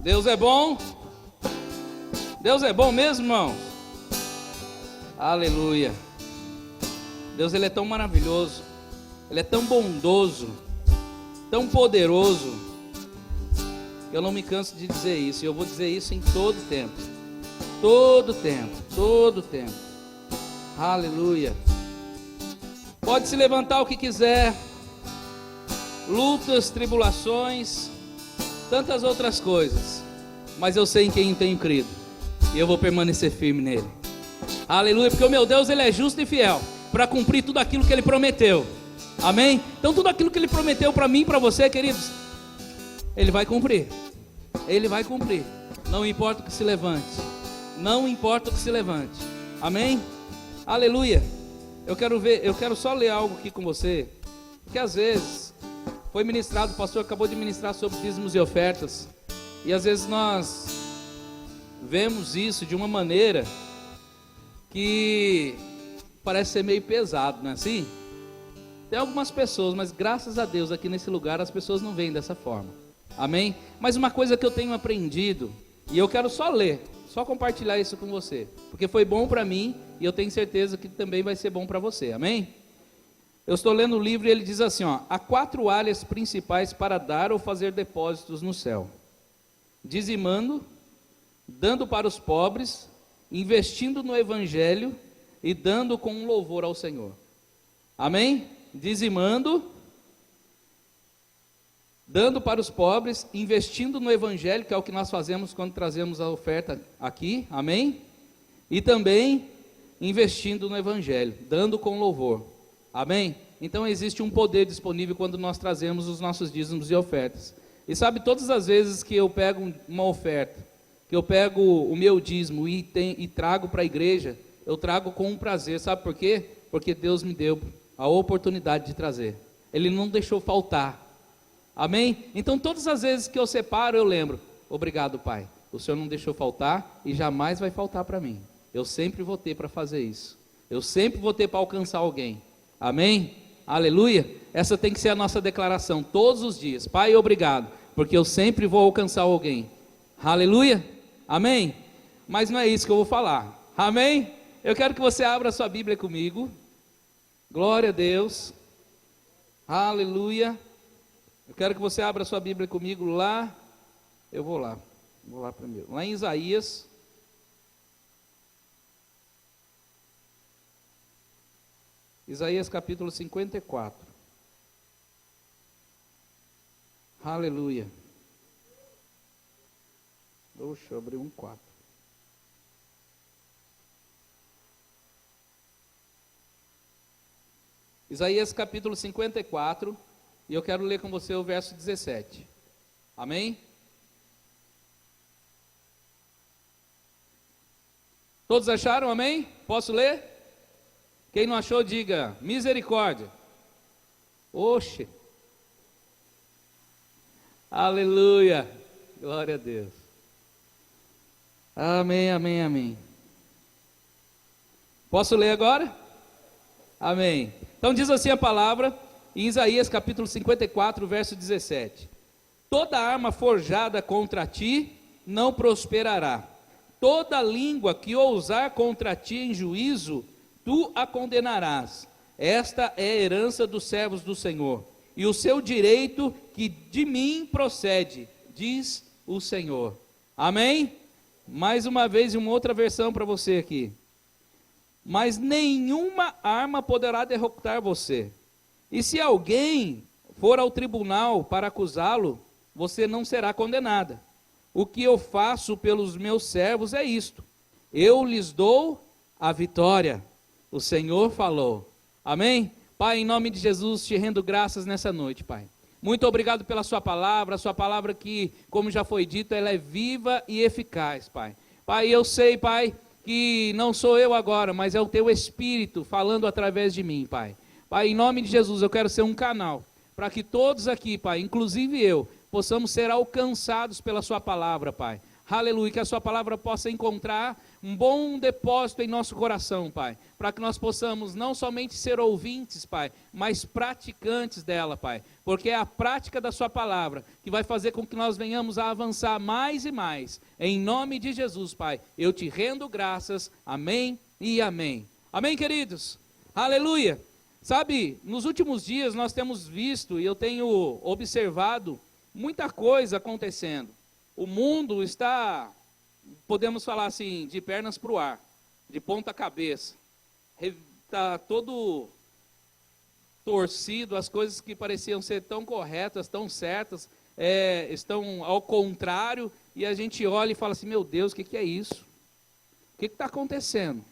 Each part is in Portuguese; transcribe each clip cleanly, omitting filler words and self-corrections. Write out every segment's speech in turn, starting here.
Deus é bom. Deus é bom mesmo, irmão. Aleluia. Deus, Ele é tão maravilhoso. Ele é tão bondoso, tão poderoso. Eu não me canso de dizer isso. E eu vou dizer isso em todo tempo. Todo tempo. Todo tempo. Aleluia. Pode se levantar o que quiser. Lutas, tribulações, tantas outras coisas. Mas eu sei em quem tenho crido. E eu vou permanecer firme nele. Aleluia, porque o meu Deus, Ele é justo e fiel para cumprir tudo aquilo que Ele prometeu. Amém? Então tudo aquilo que Ele prometeu para mim e para você, queridos, Ele vai cumprir. Ele vai cumprir. Não importa o que se levante. Não importa o que se levante. Amém? Aleluia. Eu quero só ler algo aqui com você. Que às vezes foi ministrado, o pastor acabou de ministrar sobre dízimos e ofertas. E às vezes nós vemos isso de uma maneira que parece ser meio pesado, não é assim? Tem algumas pessoas, mas graças a Deus aqui nesse lugar as pessoas não veem dessa forma. Amém? Mas uma coisa que eu tenho aprendido, e eu quero só ler, só compartilhar isso com você, porque foi bom para mim e eu tenho certeza que também vai ser bom para você. Amém? Eu estou lendo o livro e ele diz assim, ó: há 4 áreas principais para dar ou fazer depósitos no céu: dizimando, dando para os pobres, investindo no evangelho e dando com um louvor ao Senhor. Amém? Dizimando, dando para os pobres, investindo no evangelho, que é o que nós fazemos quando trazemos a oferta aqui. Amém? E também investindo no evangelho, dando com louvor. Amém? Então existe um poder disponível quando nós trazemos os nossos dízimos e ofertas. E sabe, todas as vezes que eu pego uma oferta, que eu pego o meu dízimo e trago para a igreja, eu trago com um prazer. Sabe por quê? Porque Deus me deu a oportunidade de trazer. Ele não deixou faltar. Amém? Então todas as vezes que eu separo, eu lembro: obrigado, Pai, o Senhor não deixou faltar e jamais vai faltar para mim. Eu sempre vou ter para fazer isso. Eu sempre vou ter para alcançar alguém. Amém? Aleluia. Essa tem que ser a nossa declaração todos os dias. Pai, obrigado, porque eu sempre vou alcançar alguém. Aleluia. Amém? Mas não é isso que eu vou falar. Amém? Eu quero que você abra a sua Bíblia comigo. Glória a Deus. Aleluia. Eu quero que você abra a sua Bíblia comigo lá. Eu vou lá primeiro. Lá em Isaías. Isaías capítulo 54. Aleluia. Deixa eu abrir 1:4. Isaías capítulo 54. E eu quero ler com você o verso 17. Amém? Todos acharam? Amém? Posso ler? Quem não achou, diga: misericórdia. Oxe. Aleluia. Glória a Deus. Amém, amém, amém. Posso ler agora? Amém. Então diz assim a palavra em Isaías capítulo 54, verso 17: toda arma forjada contra ti não prosperará. Toda língua que ousar contra ti em juízo, tu a condenarás. Esta é a herança dos servos do Senhor, e o seu direito que de mim procede, diz o Senhor. Amém? Mais uma vez, uma outra versão para você aqui: mas nenhuma arma poderá derrotar você. E se alguém for ao tribunal para acusá-lo, você não será condenada. O que eu faço pelos meus servos é isto: eu lhes dou a vitória. O Senhor falou. Amém? Pai, em nome de Jesus, te rendo graças nessa noite, Pai. Muito obrigado pela sua palavra que, como já foi dito, ela é viva e eficaz, Pai. Pai, eu sei, Pai, que não sou eu agora, mas é o teu Espírito falando através de mim, Pai. Pai, em nome de Jesus, eu quero ser um canal para que todos aqui, Pai, inclusive eu, possamos ser alcançados pela sua palavra, Pai. Aleluia, que a sua palavra possa encontrar um bom depósito em nosso coração, Pai, para que nós possamos não somente ser ouvintes, Pai, mas praticantes dela, Pai, porque é a prática da sua palavra que vai fazer com que nós venhamos a avançar mais e mais, em nome de Jesus, Pai, eu te rendo graças, amém e amém. Amém, queridos? Aleluia. Sabe, nos últimos dias nós temos visto e eu tenho observado muita coisa acontecendo. O mundo está, podemos falar assim, de pernas para o ar, de ponta cabeça. Está todo torcido, as coisas que pareciam ser tão corretas, tão certas, estão ao contrário, e a gente olha e fala assim, meu Deus, o que é isso? O que está acontecendo?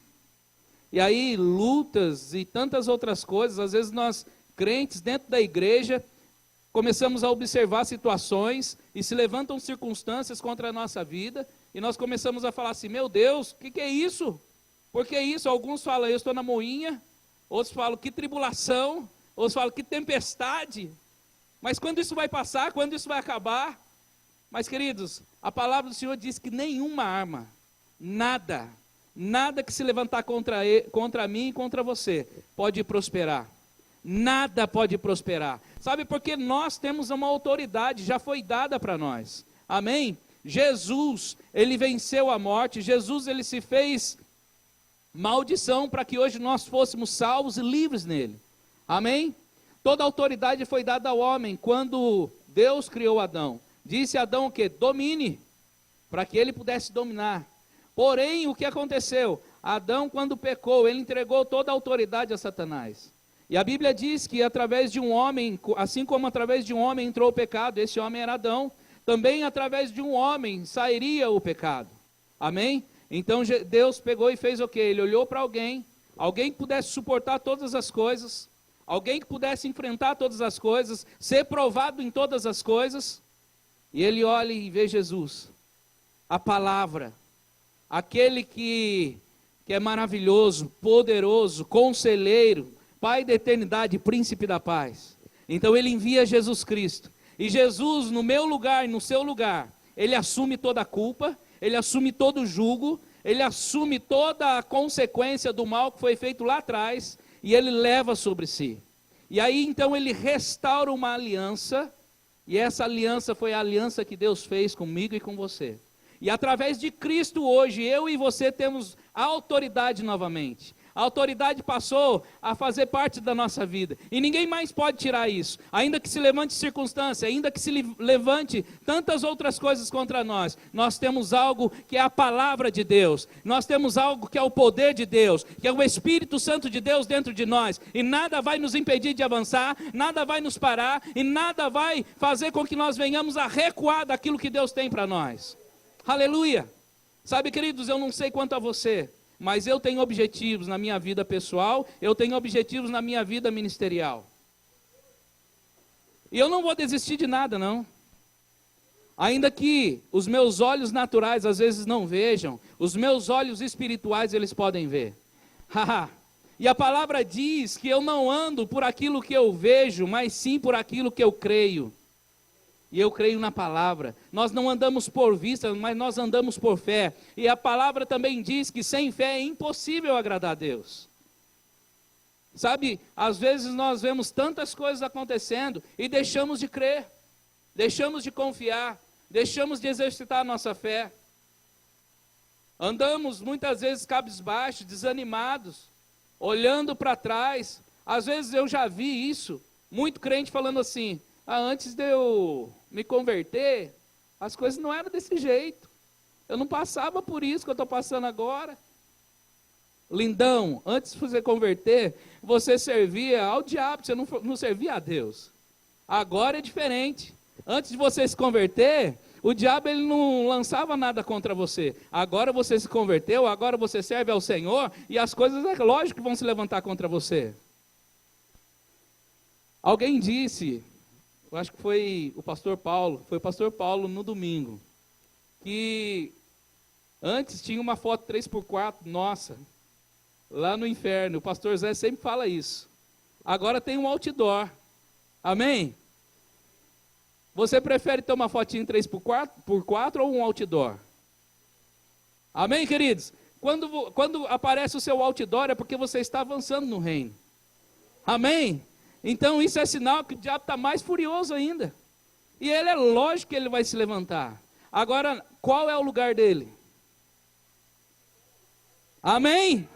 E aí, lutas e tantas outras coisas, às vezes nós, crentes dentro da igreja, começamos a observar situações e se levantam circunstâncias contra a nossa vida e nós começamos a falar assim, meu Deus, o que é isso? Por que isso? Alguns falam, eu estou na moinha, outros falam, que tribulação, outros falam, que tempestade. Mas quando isso vai passar? Quando isso vai acabar? Mas queridos, a palavra do Senhor diz que nenhuma arma, nada que se levantar contra mim e contra você pode prosperar. Nada pode prosperar. Sabe, porque nós temos uma autoridade, já foi dada para nós. Amém? Jesus, ele venceu a morte. Jesus, ele se fez maldição para que hoje nós fôssemos salvos e livres nele. Amém? Toda autoridade foi dada ao homem quando Deus criou Adão. Disse a Adão o quê? Domine, para que ele pudesse dominar. Porém, o que aconteceu? Adão, quando pecou, ele entregou toda a autoridade a Satanás. E a Bíblia diz que através de um homem, assim como através de um homem entrou o pecado, esse homem era Adão, também através de um homem sairia o pecado. Amém? Então Deus pegou e fez o quê? Ele olhou para alguém que pudesse suportar todas as coisas, alguém que pudesse enfrentar todas as coisas, ser provado em todas as coisas, e ele olha e vê Jesus, a palavra, aquele que é maravilhoso, poderoso, conselheiro, Pai da eternidade, príncipe da paz. Então ele envia Jesus Cristo. E Jesus, no meu lugar e no seu lugar, ele assume toda a culpa, ele assume todo o jugo, ele assume toda a consequência do mal que foi feito lá atrás, e ele leva sobre si. E aí então ele restaura uma aliança, e essa aliança foi a aliança que Deus fez comigo e com você. E através de Cristo hoje, eu e você temos a autoridade novamente. A autoridade passou a fazer parte da nossa vida, e ninguém mais pode tirar isso, ainda que se levante circunstância, ainda que se levante tantas outras coisas contra nós, nós temos algo que é a palavra de Deus, nós temos algo que é o poder de Deus, que é o Espírito Santo de Deus dentro de nós, e nada vai nos impedir de avançar, nada vai nos parar, e nada vai fazer com que nós venhamos a recuar daquilo que Deus tem para nós. Aleluia! Sabe, queridos, eu não sei quanto a você, mas eu tenho objetivos na minha vida pessoal, eu tenho objetivos na minha vida ministerial. E eu não vou desistir de nada, não. Ainda que os meus olhos naturais às vezes não vejam, os meus olhos espirituais eles podem ver. E a palavra diz que eu não ando por aquilo que eu vejo, mas sim por aquilo que eu creio. E eu creio na palavra. Nós não andamos por vista, mas nós andamos por fé. E a palavra também diz que sem fé é impossível agradar a Deus. Sabe, às vezes nós vemos tantas coisas acontecendo e deixamos de crer, deixamos de confiar, deixamos de exercitar a nossa fé. Andamos muitas vezes cabisbaixos, desanimados, olhando para trás. Às vezes eu já vi isso, muito crente falando assim, antes de eu me converter, as coisas não eram desse jeito. Eu não passava por isso que eu estou passando agora. Lindão, antes de você converter, você servia ao diabo, você não servia a Deus. Agora é diferente. Antes de você se converter, o diabo ele não lançava nada contra você. Agora você se converteu, agora você serve ao Senhor, e as coisas é lógico que vão se levantar contra você. Alguém disse, eu acho que foi o pastor Paulo no domingo, que antes tinha uma foto 3x4, nossa, lá no inferno, o pastor Zé sempre fala isso. Agora tem um outdoor, amém? Você prefere ter uma fotinha 3x4 ou um outdoor? Amém, queridos? Quando aparece o seu outdoor é porque você está avançando no reino. Amém? Então isso é sinal que o diabo está mais furioso ainda. E ele é lógico que ele vai se levantar. Agora, qual é o lugar dele? Amém?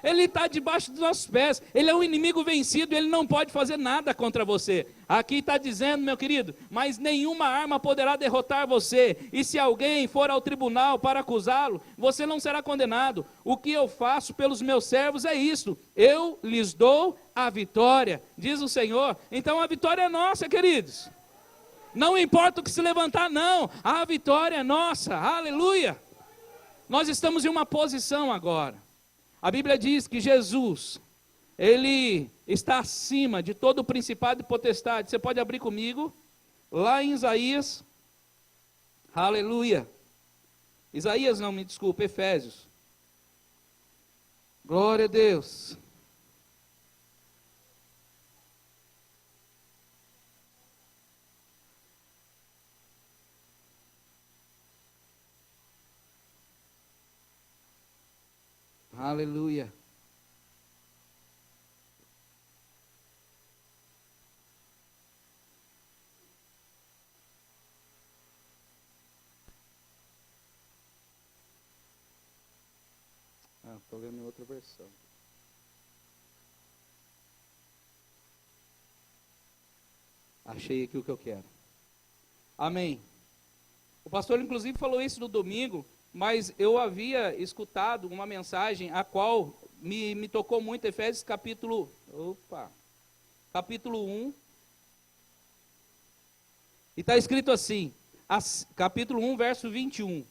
Ele está debaixo dos nossos pés. Ele é um inimigo vencido, ele não pode fazer nada contra você. Aqui está dizendo, meu querido, mas nenhuma arma poderá derrotar você. E se alguém for ao tribunal para acusá-lo, você não será condenado. O que eu faço pelos meus servos é isto: eu lhes dou a vitória, diz o Senhor. Então a vitória é nossa, queridos. Não importa o que se levantar, não. A vitória é nossa, aleluia. Nós estamos em uma posição agora. A Bíblia diz que Jesus, Ele está acima de todo o principado e potestade. Você pode abrir comigo, lá em Isaías, aleluia. Isaías não, me desculpe, Efésios. Glória a Deus. Aleluia. Estou vendo em outra versão. Achei aqui o que eu quero. Amém. O pastor inclusive falou isso no domingo, mas eu havia escutado uma mensagem a qual me tocou muito, Efésios capítulo 1, e está escrito assim, capítulo 1, verso 21,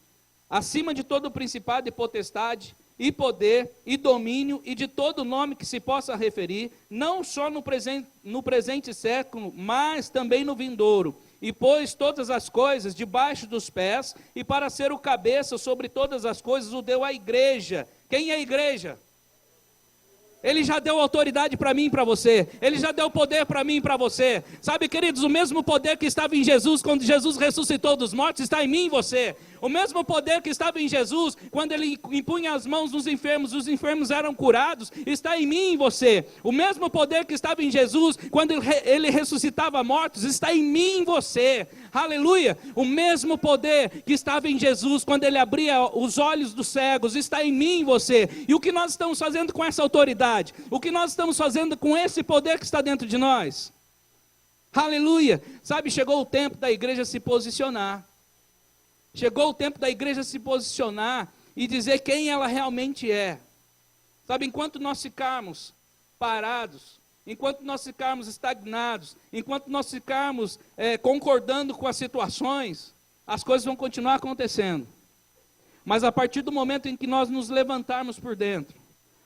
acima de todo principado e potestade, e poder, e domínio, e de todo nome que se possa referir, não só no presente século, mas também no vindouro, e pôs todas as coisas debaixo dos pés, e para ser o cabeça sobre todas as coisas, o deu à igreja. Quem é a igreja? Ele já deu autoridade para mim e para você. Ele já deu poder para mim e para você. Sabe, queridos, o mesmo poder que estava em Jesus quando Jesus ressuscitou dos mortos está em mim e em você. O mesmo poder que estava em Jesus quando ele impunha as mãos nos enfermos, os enfermos eram curados, está em mim e em você. O mesmo poder que estava em Jesus quando ele ressuscitava mortos está em mim e em você. Aleluia! O mesmo poder que estava em Jesus quando ele abria os olhos dos cegos está em mim e em você. E o que nós estamos fazendo com essa autoridade? O que nós estamos fazendo com esse poder que está dentro de nós? Aleluia! Sabe, chegou o tempo da igreja se posicionar. Chegou o tempo da igreja se posicionar e dizer quem ela realmente é. Sabe, enquanto nós ficarmos parados, enquanto nós ficarmos estagnados, enquanto nós ficarmos concordando com as situações, as coisas vão continuar acontecendo. Mas a partir do momento em que nós nos levantarmos por dentro,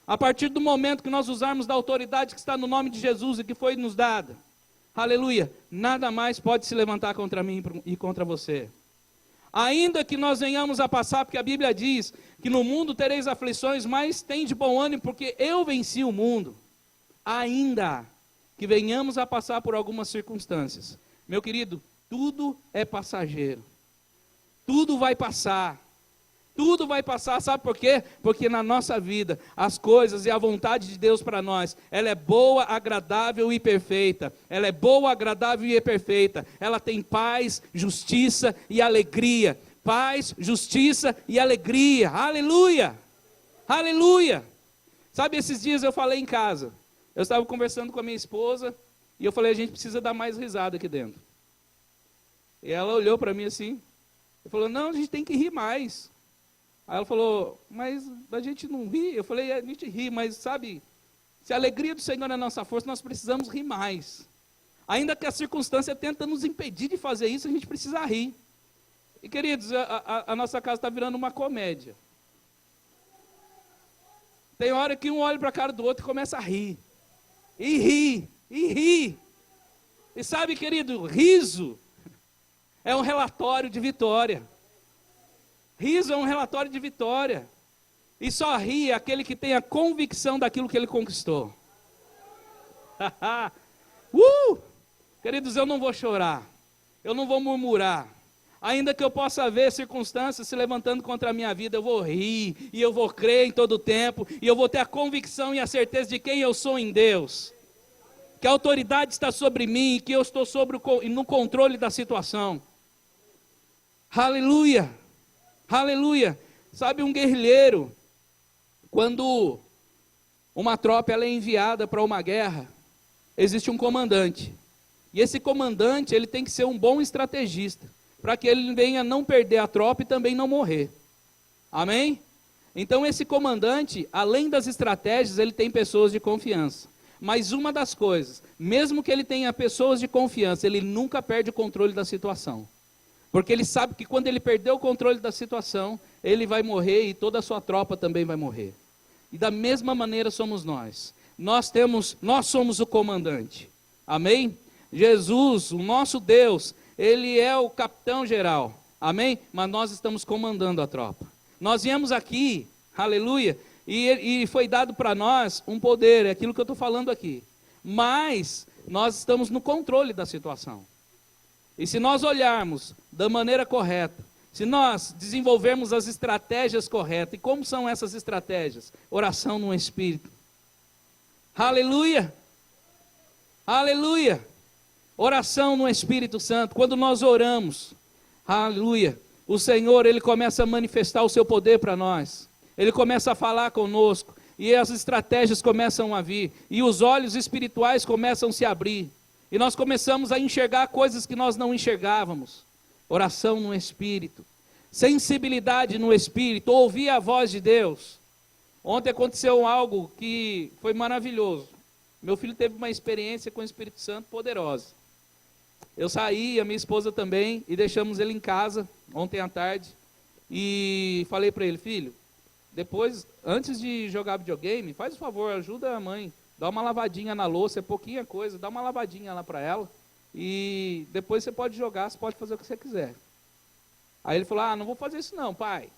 a partir do momento que nós usarmos da autoridade que está no nome de Jesus e que foi nos dada, aleluia, nada mais pode se levantar contra mim e contra você. Ainda que nós venhamos a passar, porque a Bíblia diz que no mundo tereis aflições, mas tem de bom ânimo, porque eu venci o mundo. Ainda que venhamos a passar por algumas circunstâncias, meu querido, tudo é passageiro. Tudo vai passar. Tudo vai passar, sabe por quê? Porque na nossa vida, as coisas e a vontade de Deus para nós, ela é boa, agradável e perfeita. Ela é boa, agradável e perfeita. Ela tem paz, justiça e alegria. Paz, justiça e alegria. Aleluia! Aleluia! Sabe, esses dias eu falei em casa. Eu estava conversando com a minha esposa e eu falei, a gente precisa dar mais risada aqui dentro. E ela olhou para mim assim, e falou, não, a gente tem que rir mais. Aí ela falou, mas a gente não ri? Eu falei, a gente ri, mas sabe, se a alegria do Senhor é a nossa força, nós precisamos rir mais. Ainda que a circunstância tenta nos impedir de fazer isso, a gente precisa rir. E queridos, a nossa casa está virando uma comédia. Tem hora que um olha para a cara do outro e começa a rir. E ri, e ri. E sabe, querido, riso é um relatório de vitória. Riso é um relatório de vitória. E só ri aquele que tem a convicção daquilo que ele conquistou. Queridos, eu não vou chorar. Eu não vou murmurar. Ainda que eu possa ver circunstâncias se levantando contra a minha vida, eu vou rir, e eu vou crer em todo o tempo, e eu vou ter a convicção e a certeza de quem eu sou em Deus. Que a autoridade está sobre mim, e que eu estou no controle da situação. Aleluia, aleluia. Sabe, um guerrilheiro, quando uma tropa ela é enviada para uma guerra, existe um comandante. E esse comandante, ele tem que ser um bom estrategista, para que ele venha não perder a tropa e também não morrer. Amém? Então esse comandante, além das estratégias, ele tem pessoas de confiança. Mas uma das coisas, mesmo que ele tenha pessoas de confiança, ele nunca perde o controle da situação. Porque ele sabe que quando ele perder o controle da situação, ele vai morrer e toda a sua tropa também vai morrer. E da mesma maneira somos nós. Nós somos o comandante. Amém? Jesus, o nosso Deus, Ele é o capitão geral. Amém? Mas nós estamos comandando a tropa. Nós viemos aqui, aleluia, e foi dado para nós um poder, é aquilo que eu estou falando aqui. Mas nós estamos no controle da situação. E se nós olharmos da maneira correta, se nós desenvolvermos as estratégias corretas, e como são essas estratégias? Oração no Espírito. Aleluia! Aleluia! Oração no Espírito Santo. Quando nós oramos, aleluia, o Senhor, Ele começa a manifestar o seu poder para nós. Ele começa a falar conosco, e as estratégias começam a vir, e os olhos espirituais começam a se abrir, e nós começamos a enxergar coisas que nós não enxergávamos. Oração no Espírito, sensibilidade no Espírito, ouvir a voz de Deus. Ontem aconteceu algo que foi maravilhoso. Meu filho teve uma experiência com o Espírito Santo poderosa. Eu saí, a minha esposa também, e deixamos ele em casa, ontem à tarde, e falei para ele: filho, depois, antes de jogar videogame, faz o favor, ajuda a mãe, dá uma lavadinha na louça, é pouquinha coisa, dá uma lavadinha lá para ela, e depois você pode jogar, você pode fazer o que você quiser. Aí ele falou: não vou fazer isso não, pai.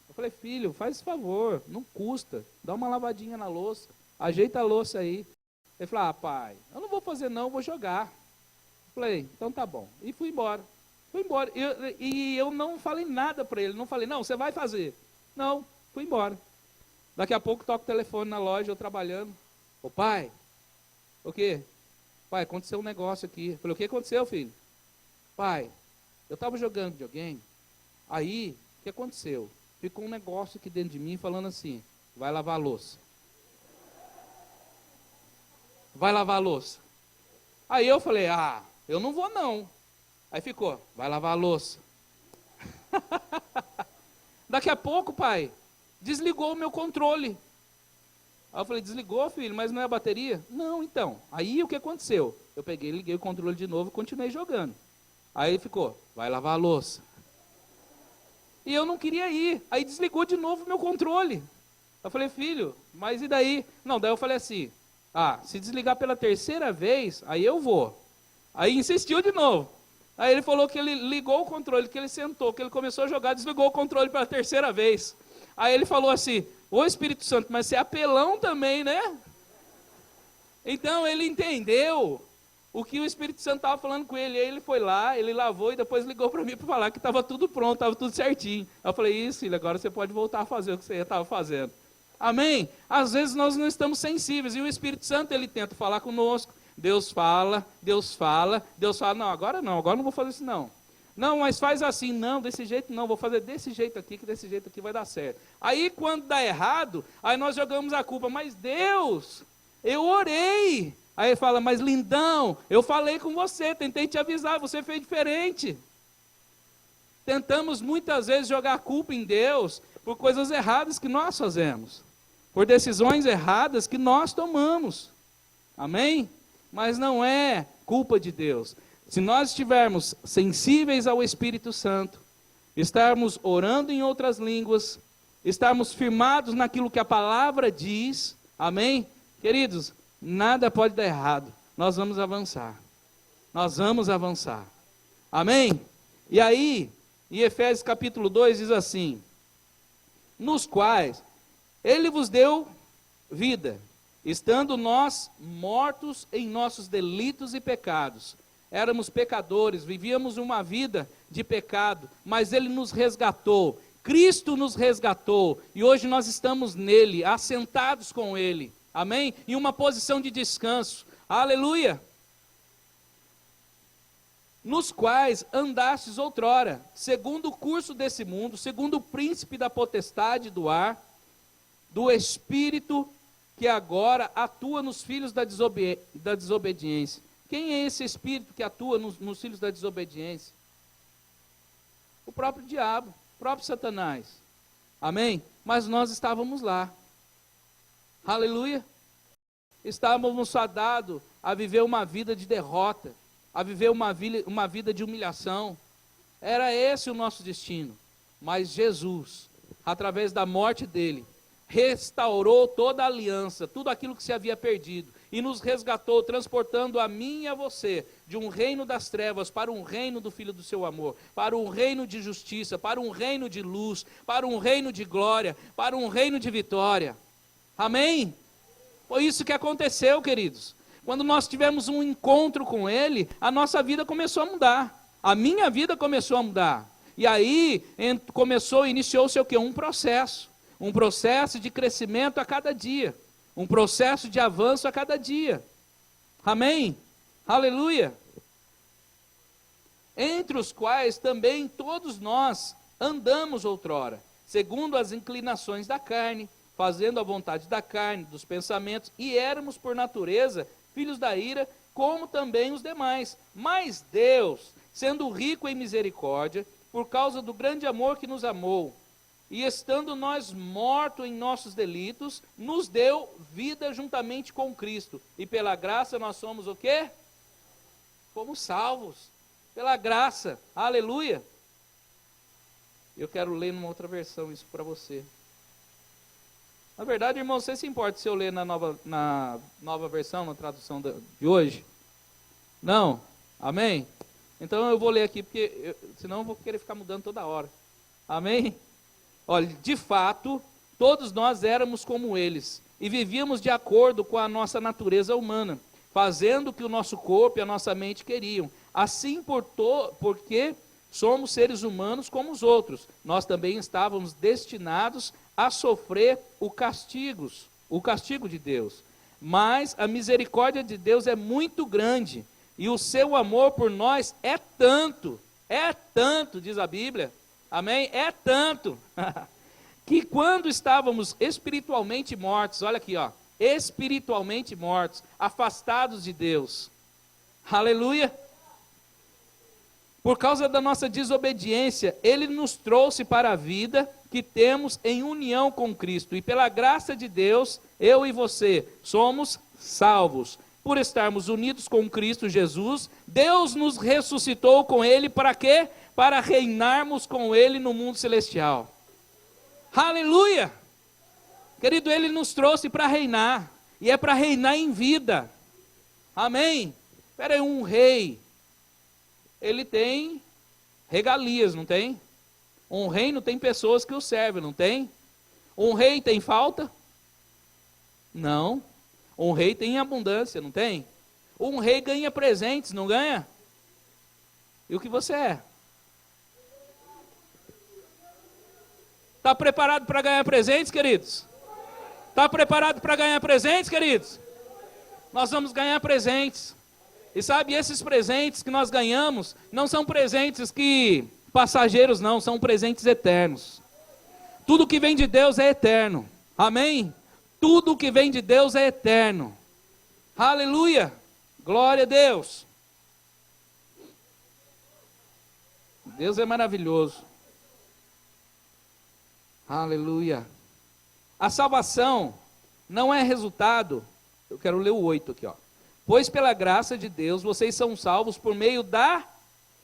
Eu falei: filho, faz esse favor, não custa, dá uma lavadinha na louça, ajeita a louça aí. Ele falou: pai, eu não vou fazer não, vou jogar. Eu falei: então tá bom. E fui embora. Fui embora. E eu não falei nada para ele, não falei: não, você vai fazer. Não, fui embora. Daqui a pouco toco o telefone na loja, eu trabalhando. Ô pai, o quê? Pai, aconteceu um negócio aqui. Eu falei: o que aconteceu, filho? Pai, eu estava jogando videogame, aí, o que aconteceu? Ficou um negócio aqui dentro de mim falando assim: vai lavar a louça. Vai lavar a louça. Aí eu falei: eu não vou não. Aí ficou: vai lavar a louça. Daqui a pouco, pai, desligou o meu controle. Aí eu falei: desligou, filho, mas não é a bateria? Não, então. Aí o que aconteceu? Eu peguei, liguei o controle de novo e continuei jogando. Aí ficou: vai lavar a louça. E eu não queria ir. Aí desligou de novo o meu controle. Eu falei: filho, mas e daí? Não, daí eu falei assim: se desligar pela terceira vez, aí eu vou. Aí insistiu de novo. Aí ele falou que ele ligou o controle, que ele sentou, que ele começou a jogar, desligou o controle pela terceira vez. Aí ele falou assim: ô Espírito Santo, mas você é apelão também, né? Então ele entendeu o que o Espírito Santo estava falando com ele. Aí ele foi lá, ele lavou e depois ligou para mim para falar que estava tudo pronto, estava tudo certinho. Eu falei: isso, filho, agora você pode voltar a fazer o que você estava fazendo. Amém? Às vezes nós não estamos sensíveis, e o Espírito Santo, ele tenta falar conosco. Deus fala, Deus fala, Deus fala: não, agora não vou fazer isso não. Não, mas faz assim, não, desse jeito não, vou fazer desse jeito aqui, que desse jeito aqui vai dar certo. Aí quando dá errado, aí nós jogamos a culpa: mas Deus, eu orei. Aí ele fala: mas lindão, eu falei com você, tentei te avisar, você fez diferente. Tentamos muitas vezes jogar a culpa em Deus por coisas erradas que nós fazemos, por decisões erradas que nós tomamos. Amém? Mas não é culpa de Deus. Se nós estivermos sensíveis ao Espírito Santo, estarmos orando em outras línguas, estarmos firmados naquilo que a palavra diz, amém? Queridos, nada pode dar errado. Nós vamos avançar. Nós vamos avançar. Amém? E aí, em Efésios capítulo 2 diz assim: nos quais Ele vos deu vida, estando nós mortos em nossos delitos e pecados, éramos pecadores, vivíamos uma vida de pecado, mas Ele nos resgatou, Cristo nos resgatou, e hoje nós estamos nele, assentados com Ele, amém? Em uma posição de descanso, aleluia! Nos quais andastes outrora, segundo o curso desse mundo, segundo o príncipe da potestade do ar, do espírito que agora atua nos filhos da desobediência. Quem é esse espírito que atua nos filhos da desobediência? O próprio diabo, o próprio Satanás. Amém? Mas nós estávamos lá. Aleluia. Estávamos fadados a viver uma vida de derrota, a viver uma vida de humilhação. Era esse o nosso destino. Mas Jesus, através da morte dele, restaurou toda a aliança, tudo aquilo que se havia perdido, e nos resgatou, transportando a mim e a você, de um reino das trevas, para um reino do Filho do seu amor, para um reino de justiça, para um reino de luz, para um reino de glória, para um reino de vitória. Amém? Foi isso que aconteceu, queridos. Quando nós tivemos um encontro com Ele, a nossa vida começou a mudar, a minha vida começou a mudar, e aí iniciou-se o quê? Um processo de crescimento a cada dia, um processo de avanço a cada dia, amém? Aleluia! Entre os quais também todos nós andamos outrora, segundo as inclinações da carne, fazendo a vontade da carne, dos pensamentos, e éramos por natureza filhos da ira, como também os demais. Mas Deus, sendo rico em misericórdia, por causa do grande amor que nos amou, e estando nós mortos em nossos delitos, nos deu vida juntamente com Cristo. E pela graça nós somos o quê? Fomos salvos. Pela graça. Aleluia. Eu quero ler numa outra versão isso para você. Na verdade, irmão, você se importa se eu ler na nova versão, na tradução de hoje? Não? Amém? Então eu vou ler aqui, porque senão eu vou querer ficar mudando toda hora. Amém? Olha, de fato, todos nós éramos como eles, e vivíamos de acordo com a nossa natureza humana, fazendo o que o nosso corpo e a nossa mente queriam. Assim, porque somos seres humanos como os outros, nós também estávamos destinados a sofrer o castigo de Deus. Mas a misericórdia de Deus é muito grande, e o seu amor por nós é tanto, diz a Bíblia, amém? É tanto, que quando estávamos espiritualmente mortos, olha aqui, ó, espiritualmente mortos, afastados de Deus, aleluia, por causa da nossa desobediência, Ele nos trouxe para a vida que temos em união com Cristo, e pela graça de Deus, eu e você, somos salvos. Por estarmos unidos com Cristo Jesus, Deus nos ressuscitou com Ele para quê? Para reinarmos com Ele no mundo celestial. Aleluia! Querido, Ele nos trouxe para reinar, e é para reinar em vida. Amém? Espera aí, um rei, ele tem regalias, não tem? Um reino tem pessoas que o servem, não tem? Um rei tem falta? Não. Um rei tem abundância, não tem? Um rei ganha presentes, não ganha? E o que você é? Está preparado para ganhar presentes, queridos? Está preparado para ganhar presentes, queridos? Nós vamos ganhar presentes. E sabe, esses presentes que nós ganhamos, não são presentes que passageiros não, são presentes eternos. Tudo que vem de Deus é eterno. Amém? Tudo que vem de Deus é eterno. Aleluia! Glória a Deus. Deus é maravilhoso. Aleluia. A salvação não é resultado, eu quero ler o 8 aqui, ó. Pois pela graça de Deus vocês são salvos por meio da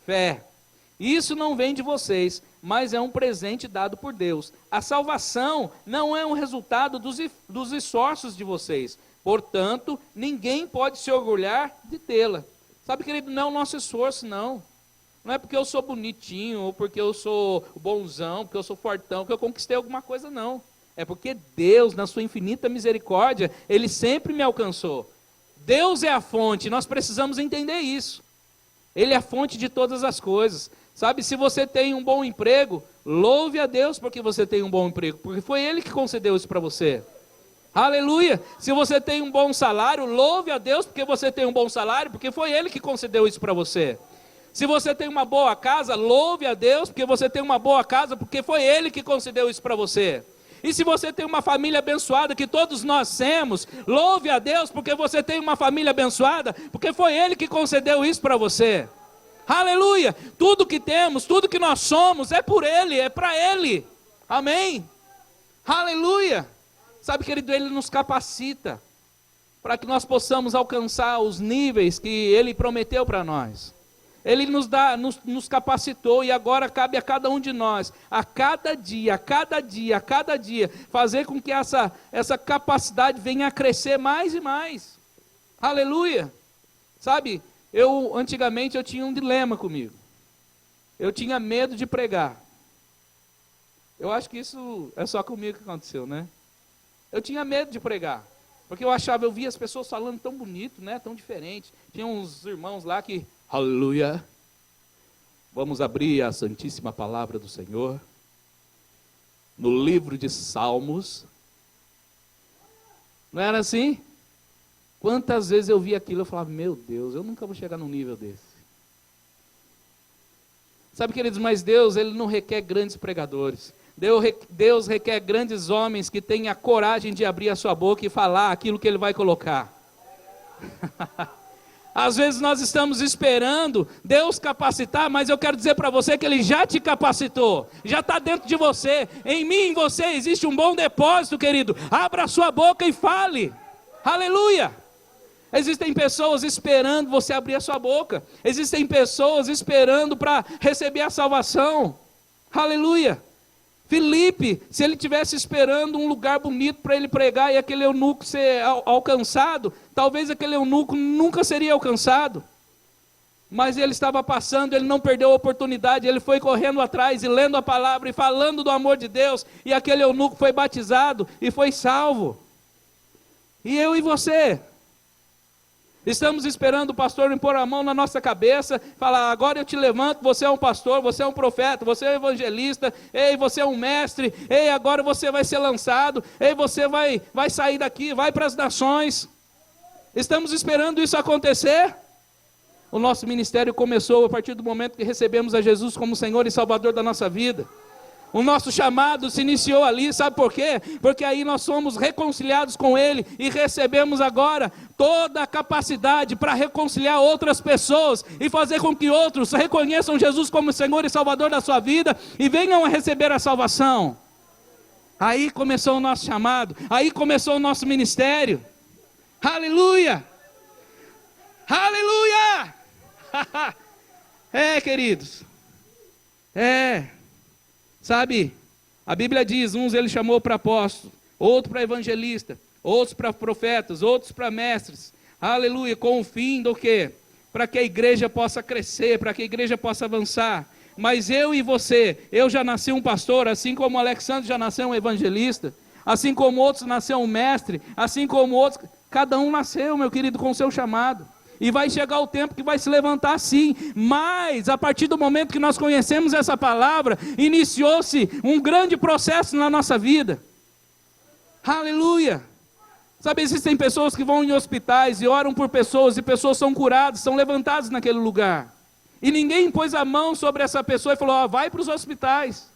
fé. Isso não vem de vocês, mas é um presente dado por Deus. A salvação não é um resultado dos esforços de vocês. Portanto, ninguém pode se orgulhar de tê-la. Sabe, querido, não é o nosso esforço, não. Não é porque eu sou bonitinho, ou porque eu sou bonzão, porque eu sou fortão, que eu conquistei alguma coisa, não. É porque Deus, na sua infinita misericórdia, Ele sempre me alcançou. Deus é a fonte, nós precisamos entender isso. Ele é a fonte de todas as coisas. Sabe, se você tem um bom emprego, louve a Deus porque você tem um bom emprego, porque foi Ele que concedeu isso para você. Aleluia! Se você tem um bom salário, louve a Deus porque você tem um bom salário, porque foi Ele que concedeu isso para você. Se você tem uma boa casa, louve a Deus porque você tem uma boa casa, porque foi Ele que concedeu isso para você. E se você tem uma família abençoada, que todos nós temos, louve a Deus porque você tem uma família abençoada, porque foi Ele que concedeu isso para você. Aleluia! Tudo que temos, tudo que nós somos, é por Ele, é para Ele. Amém? Aleluia! Sabe, querido, Ele nos capacita para que nós possamos alcançar os níveis que Ele prometeu para nós. Ele nos capacitou e agora cabe a cada um de nós, a cada dia, fazer com que essa capacidade venha a crescer mais e mais. Aleluia! Sabe, antigamente eu tinha um dilema comigo. Eu tinha medo de pregar. Eu acho que isso é só comigo que aconteceu, né? Eu tinha medo de pregar, porque eu via as pessoas falando tão bonito, né, tão diferente. Tinha uns irmãos lá que, aleluia, vamos abrir a Santíssima Palavra do Senhor, no livro de Salmos. Não era assim? Quantas vezes eu via aquilo, eu falava, meu Deus, eu nunca vou chegar num nível desse. Sabe, queridos, mas Deus, Ele não requer grandes pregadores. Deus requer grandes homens que tenham a coragem de abrir a sua boca e falar aquilo que Ele vai colocar. Às vezes nós estamos esperando Deus capacitar, mas eu quero dizer para você que Ele já te capacitou, já está dentro de você, em mim, em você, existe um bom depósito, querido. Abra a sua boca e fale, aleluia. Existem pessoas esperando você abrir a sua boca, existem pessoas esperando para receber a salvação, aleluia. Filipe, se ele tivesse esperando um lugar bonito para ele pregar e aquele eunuco ser alcançado, talvez aquele eunuco nunca seria alcançado. Mas ele estava passando, ele não perdeu a oportunidade, ele foi correndo atrás e lendo a palavra e falando do amor de Deus, e aquele eunuco foi batizado e foi salvo. E eu e você? Estamos esperando o pastor impor a mão na nossa cabeça, falar, agora eu te levanto, você é um pastor, você é um profeta, você é um evangelista, ei, você é um mestre, ei, agora você vai ser lançado, ei, você vai sair daqui, vai para as nações. Estamos esperando isso acontecer? O nosso ministério começou a partir do momento que recebemos a Jesus como Senhor e Salvador da nossa vida. O nosso chamado se iniciou ali, sabe por quê? Porque aí nós somos reconciliados com Ele e recebemos agora toda a capacidade para reconciliar outras pessoas e fazer com que outros reconheçam Jesus como Senhor e Salvador da sua vida e venham a receber a salvação. Aí começou o nosso chamado, aí começou o nosso ministério. Aleluia! Aleluia! Queridos, sabe, a Bíblia diz, uns Ele chamou para apóstolo, outro para evangelista, outros para profetas, outros para mestres, aleluia, com o fim do quê? Para que a igreja possa crescer, para que a igreja possa avançar. Mas eu e você, eu já nasci um pastor, assim como o Alexandre já nasceu um evangelista, assim como outros nasceu um mestre, assim como outros, cada um nasceu, meu querido, com o seu chamado. E vai chegar o tempo que vai se levantar sim, mas a partir do momento que nós conhecemos essa palavra, iniciou-se um grande processo na nossa vida. Aleluia! Sabe, existem pessoas que vão em hospitais e oram por pessoas, e pessoas são curadas, são levantadas naquele lugar. E ninguém pôs a mão sobre essa pessoa e falou, vai para os hospitais.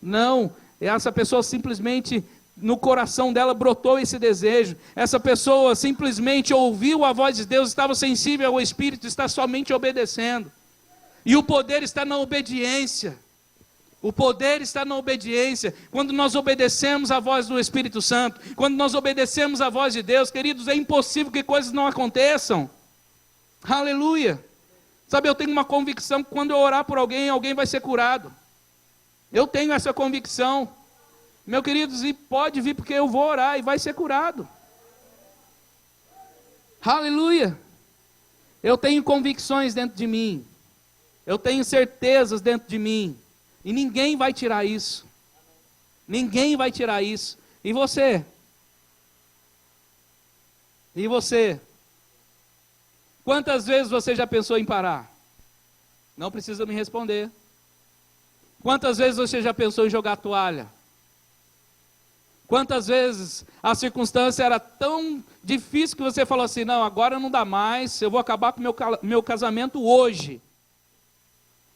Não, essa pessoa simplesmente, no coração dela brotou esse desejo. Essa pessoa simplesmente ouviu a voz de Deus, estava sensível ao Espírito, está somente obedecendo. E o poder está na obediência. O poder está na obediência. Quando nós obedecemos a voz do Espírito Santo, quando nós obedecemos a voz de Deus, queridos, é impossível que coisas não aconteçam. Aleluia. Sabe, eu tenho uma convicção que quando eu orar por alguém, alguém vai ser curado. Eu tenho essa convicção. Meu queridos, e pode vir porque eu vou orar e vai ser curado. Aleluia. Eu tenho convicções dentro de mim. Eu tenho certezas dentro de mim. E ninguém vai tirar isso. Ninguém vai tirar isso. E você? E você? Quantas vezes você já pensou em parar? Não precisa me responder. Quantas vezes você já pensou em jogar a toalha? Quantas vezes a circunstância era tão difícil que você falou assim, não, agora não dá mais, eu vou acabar com o meu casamento hoje.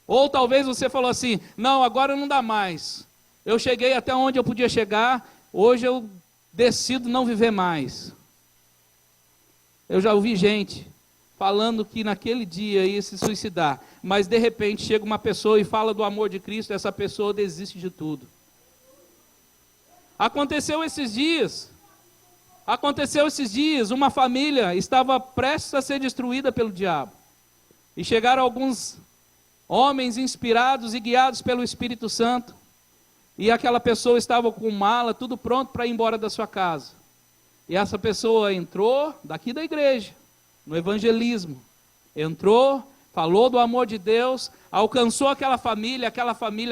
Ou talvez você falou assim, não, agora não dá mais. Eu cheguei até onde eu podia chegar, hoje eu decido não viver mais. Eu já ouvi gente falando que naquele dia ia se suicidar, mas de repente chega uma pessoa e fala do amor de Cristo, essa pessoa desiste de tudo. Aconteceu esses dias, uma família estava prestes a ser destruída pelo diabo. E chegaram alguns homens inspirados e guiados pelo Espírito Santo. E aquela pessoa estava com mala, tudo pronto para ir embora da sua casa. E essa pessoa entrou daqui da igreja, no evangelismo. Entrou, falou do amor de Deus, alcançou aquela família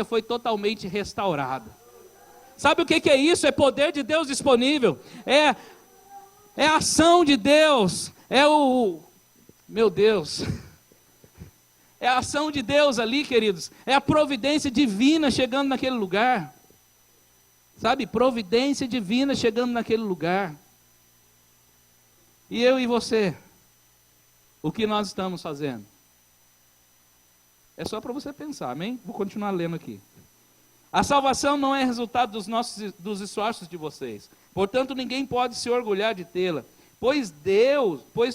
foi totalmente restaurada. Sabe o que é isso? É poder de Deus disponível. É a ação de Deus. Meu Deus. É a ação de Deus ali, queridos. É a providência divina chegando naquele lugar. Sabe? Providência divina chegando naquele lugar. E eu e você, o que nós estamos fazendo? É só para você pensar, amém? Vou continuar lendo aqui. A salvação não é resultado dos esforços de vocês. Portanto, ninguém pode se orgulhar de tê-la. Pois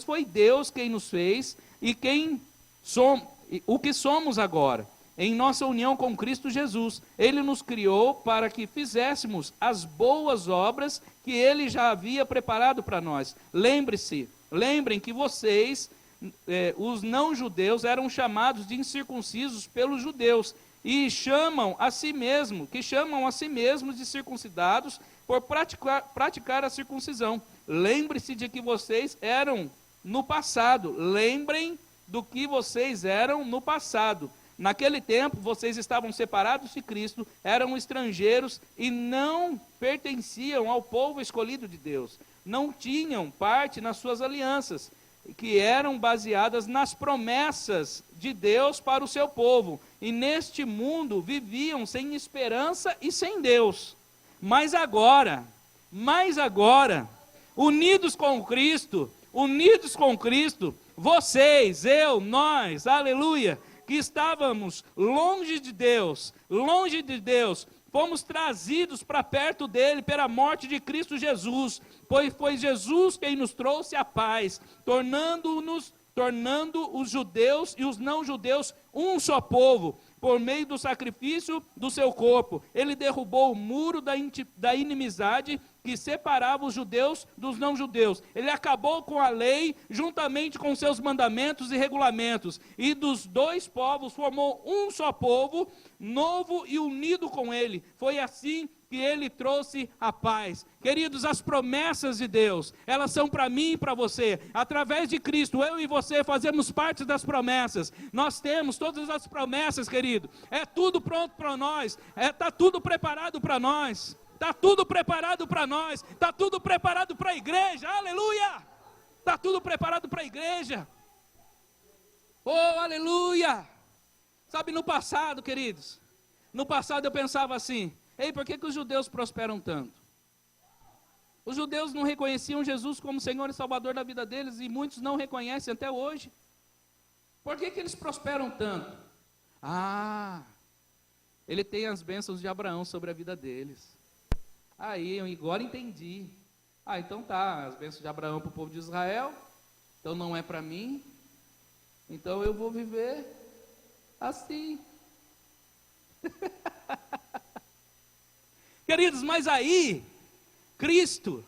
foi Deus quem nos fez e o que somos agora, em nossa união com Cristo Jesus. Ele nos criou para que fizéssemos as boas obras que Ele já havia preparado para nós. Lembrem que vocês, os não-judeus, eram chamados de incircuncisos pelos judeus, e chamam a si mesmos de circuncidados por praticar a circuncisão. Lembre-se de que vocês eram no passado. Lembrem do que vocês eram no passado. Naquele tempo, vocês estavam separados de Cristo, eram estrangeiros e não pertenciam ao povo escolhido de Deus. Não tinham parte nas suas alianças, que eram baseadas nas promessas de Deus para o seu povo. E neste mundo viviam sem esperança e sem Deus. Mas agora, unidos com Cristo, vocês, nós, aleluia, que estávamos longe de Deus, fomos trazidos para perto dele pela morte de Cristo Jesus, pois foi Jesus quem nos trouxe a paz, tornando os judeus e os não-judeus um só povo, por meio do sacrifício do seu corpo. Ele derrubou o muro da inimizade que separava os judeus dos não-judeus. Ele acabou com a lei, juntamente com seus mandamentos e regulamentos, e dos dois povos formou um só povo, novo e unido com ele. Foi assim que ele trouxe a paz. Queridos, as promessas de Deus, elas são para mim e para você. Através de Cristo, eu e você fazemos parte das promessas. Nós temos todas as promessas, querido. É tudo pronto para nós. Está tudo preparado para nós. Está tudo preparado para nós. Está tudo preparado para a igreja. Aleluia! Está tudo preparado para a igreja. Oh, aleluia! Sabe, no passado, queridos, no passado eu pensava assim, por que os judeus prosperam tanto? Os judeus não reconheciam Jesus como Senhor e Salvador da vida deles, e muitos não reconhecem até hoje. Por que eles prosperam tanto? Ele tem as bênçãos de Abraão sobre a vida deles. Aí, eu agora entendi. Então tá, as bênçãos de Abraão para o povo de Israel, então não é para mim, então eu vou viver assim. Queridos, mas aí, Cristo,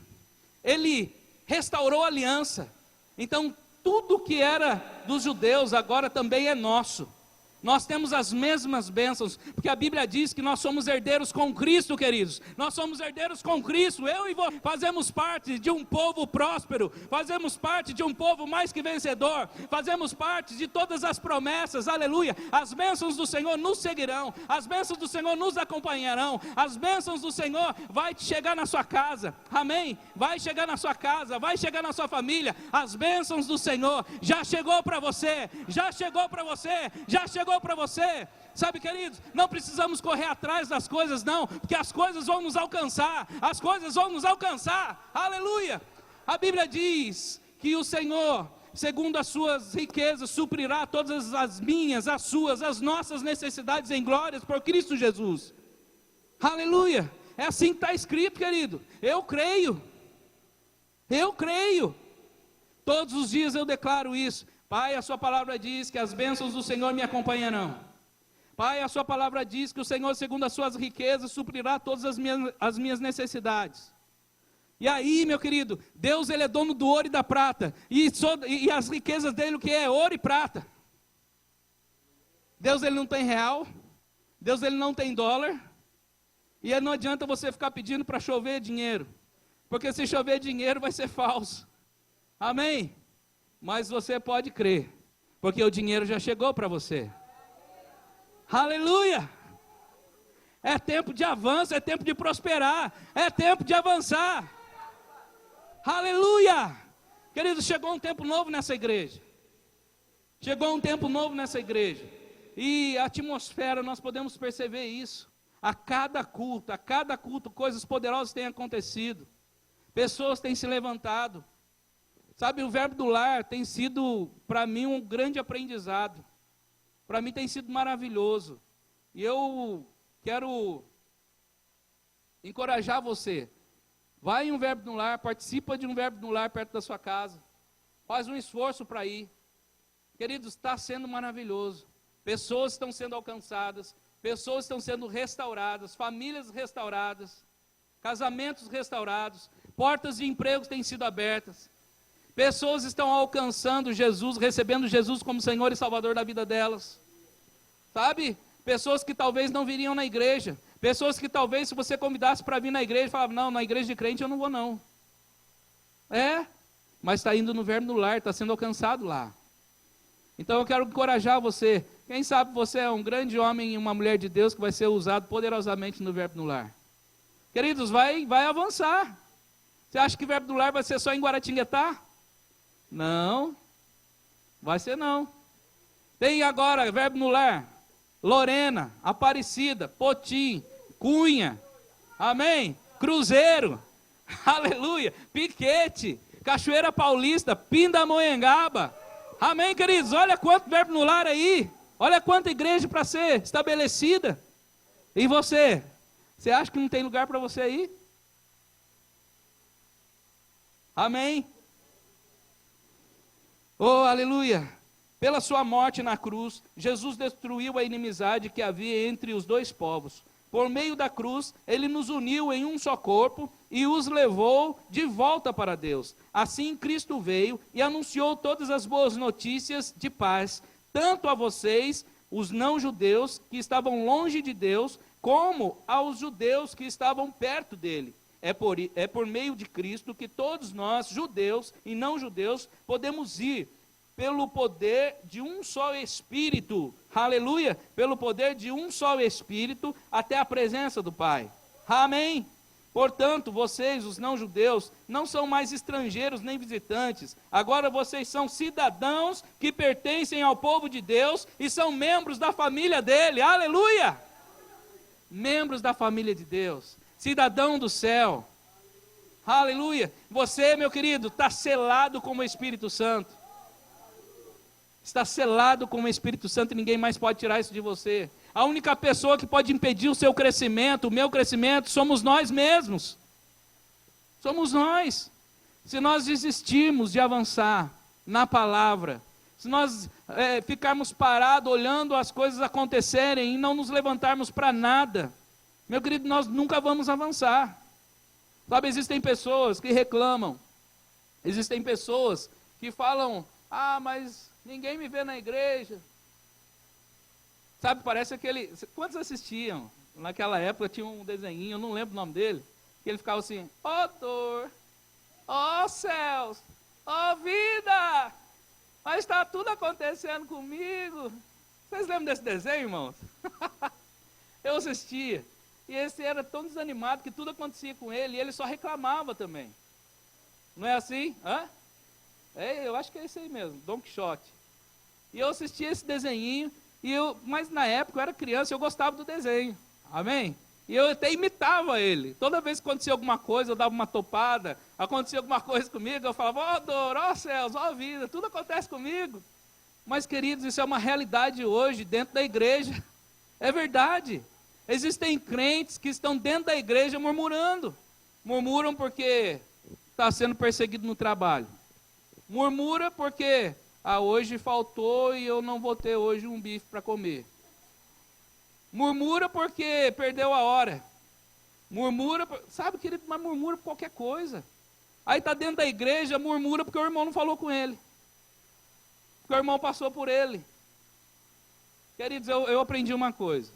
Ele restaurou a aliança. Então, tudo que era dos judeus agora também é nosso. Nós temos as mesmas bênçãos, porque a Bíblia diz que nós somos herdeiros com Cristo, queridos. Nós somos herdeiros com Cristo. Eu e você fazemos parte de um povo próspero, fazemos parte de um povo mais que vencedor, fazemos parte de todas as promessas, aleluia. As bênçãos do Senhor nos seguirão, as bênçãos do Senhor nos acompanharão, as bênçãos do Senhor vai chegar na sua casa, amém? Vai chegar na sua casa, vai chegar na sua família. As bênçãos do Senhor já chegou para você, já chegou para você, já chegou chegou para você. Sabe, queridos, não precisamos correr atrás das coisas, não, porque as coisas vão nos alcançar, as coisas vão nos alcançar, aleluia. A Bíblia diz que o Senhor, segundo as suas riquezas, suprirá todas as minhas, as suas, as nossas necessidades em glórias por Cristo Jesus, aleluia. É assim que está escrito, querido, eu creio, todos os dias eu declaro isso. Pai, a sua palavra diz que as bênçãos do Senhor me acompanharão. Pai, a sua palavra diz que o Senhor, segundo as suas riquezas, suprirá todas as minhas necessidades. E aí, meu querido, Deus, Ele é dono do ouro e da prata, e as riquezas dele, o que é? Ouro e prata. Deus, Ele não tem real, Deus, Ele não tem dólar, e não adianta você ficar pedindo para chover dinheiro, porque se chover dinheiro vai ser falso, amém? Mas você pode crer, porque o dinheiro já chegou para você. Aleluia, é tempo de avanço, é tempo de prosperar, é tempo de avançar, aleluia, queridos, chegou um tempo novo nessa igreja, e a atmosfera, nós podemos perceber isso, a cada culto, coisas poderosas têm acontecido, pessoas têm se levantado, sabe, o Verbo do Lar tem sido, para mim, um grande aprendizado. Para mim tem sido maravilhoso, e eu quero encorajar você, vai em um Verbo no Lar, participa de um Verbo no Lar perto da sua casa, faz um esforço para ir, queridos, está sendo maravilhoso, pessoas estão sendo alcançadas, pessoas estão sendo restauradas, famílias restauradas, casamentos restaurados, portas de emprego têm sido abertas, pessoas estão alcançando Jesus, recebendo Jesus como Senhor e Salvador da vida delas, sabe? Pessoas que talvez não viriam na igreja, pessoas que talvez se você convidasse para vir na igreja, falavam, não, na igreja de crente eu não vou não, mas está indo no Verbo no Lar, está sendo alcançado lá. Então eu quero encorajar você, quem sabe você é um grande homem e uma mulher de Deus que vai ser usado poderosamente no Verbo no Lar. Queridos, vai avançar. Você acha que o Verbo no Lar vai ser só em Guaratinguetá? Não, vai ser não. Tem agora Verbo no Lar, Lorena, Aparecida, Potim, Cunha, amém? Cruzeiro, aleluia, Piquete, Cachoeira Paulista, Pindamonhangaba, amém, queridos? Olha quanto Verbo no Lar aí, olha quanta igreja para ser estabelecida. E você acha que não tem lugar para você aí? Amém? Oh, aleluia! Pela sua morte na cruz, Jesus destruiu a inimizade que havia entre os dois povos. Por meio da cruz, Ele nos uniu em um só corpo e os levou de volta para Deus. Assim, Cristo veio e anunciou todas as boas notícias de paz, tanto a vocês, os não-judeus, que estavam longe de Deus, como aos judeus que estavam perto dele. É por meio de Cristo que todos nós, judeus e não-judeus, podemos ir pelo poder de um só Espírito, aleluia, pelo poder de um só Espírito, até a presença do Pai, amém? Portanto, vocês, os não-judeus, não são mais estrangeiros nem visitantes, agora vocês são cidadãos que pertencem ao povo de Deus e são membros da família dele, aleluia! Membros da família de Deus, cidadão do céu, aleluia! Você, meu querido, está selado com o Espírito Santo, está selado com o Espírito Santo e ninguém mais pode tirar isso de você. A única pessoa que pode impedir o seu crescimento, o meu crescimento, somos nós mesmos. Somos nós. Se nós desistirmos de avançar na palavra, se nós ficarmos parados olhando as coisas acontecerem e não nos levantarmos para nada, meu querido, nós nunca vamos avançar. Sabe, existem pessoas que reclamam, existem pessoas que falam, mas ninguém me vê na igreja. Sabe, parece aquele... Quantos assistiam? Naquela época tinha um desenhinho, eu não lembro o nome dele, que ele ficava assim, dor, céus, vida, mas está tudo acontecendo comigo. Vocês lembram desse desenho, irmãos? Eu assistia, e esse era tão desanimado que tudo acontecia com ele, e ele só reclamava também. Não é assim? Eu acho que é esse aí mesmo, Dom Quixote. E eu assistia esse desenhinho, Mas na época eu era criança, eu gostava do desenho, amém? E eu até imitava ele. Toda vez que acontecia alguma coisa, eu dava uma topada, acontecia alguma coisa comigo, eu falava, ó dor, ó céus, ó vida, tudo acontece comigo. Mas queridos, isso é uma realidade hoje dentro da igreja, é verdade. Existem crentes que estão dentro da igreja murmurando, murmuram porque está sendo perseguido no trabalho, murmura porque, hoje faltou e eu não vou ter hoje um bife para comer. Murmura porque perdeu a hora. Murmura, sabe, querido, mas murmura por qualquer coisa. Aí está dentro da igreja, murmura porque o irmão não falou com ele. Porque o irmão passou por ele. Queridos, eu aprendi uma coisa.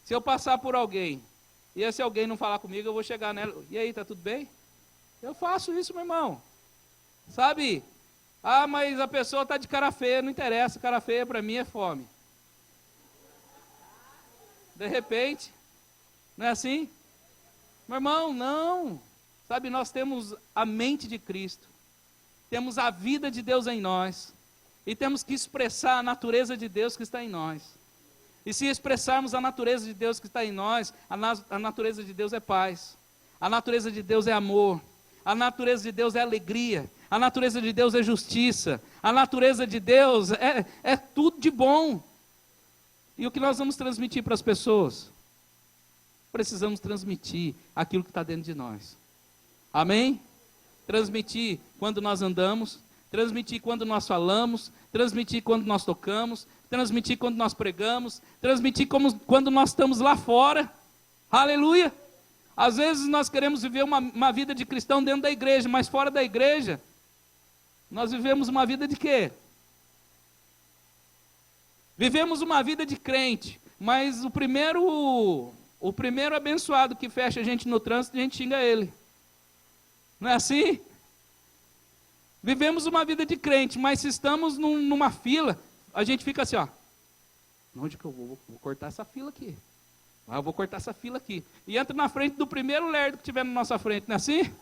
Se eu passar por alguém, e esse alguém não falar comigo, eu vou chegar nela. E aí, está tudo bem? Eu faço isso, meu irmão. Sabe? Mas a pessoa está de cara feia, não interessa. Cara feia para mim é fome. De repente, não é assim? Meu irmão, não. Sabe, nós temos a mente de Cristo. Temos a vida de Deus em nós. E temos que expressar a natureza de Deus que está em nós. E se expressarmos a natureza de Deus que está em nós, a natureza de Deus é paz. A natureza de Deus é amor. A natureza de Deus é alegria. A natureza de Deus é justiça. A natureza de Deus é tudo de bom. E o que nós vamos transmitir para as pessoas? Precisamos transmitir aquilo que está dentro de nós. Amém? Transmitir quando nós andamos, transmitir quando nós falamos, transmitir quando nós tocamos, transmitir quando nós pregamos, transmitir quando nós estamos lá fora. Aleluia! Às vezes nós queremos viver uma vida de cristão dentro da igreja, mas fora da igreja, nós vivemos uma vida de quê? Vivemos uma vida de crente, mas o primeiro abençoado que fecha a gente no trânsito, a gente xinga ele. Não é assim? Vivemos uma vida de crente, mas se estamos numa fila, a gente fica assim, ó. Onde que eu vou? Vou cortar essa fila aqui. Eu vou cortar essa fila aqui. E entra na frente do primeiro lerdo que tiver na nossa frente, não é assim?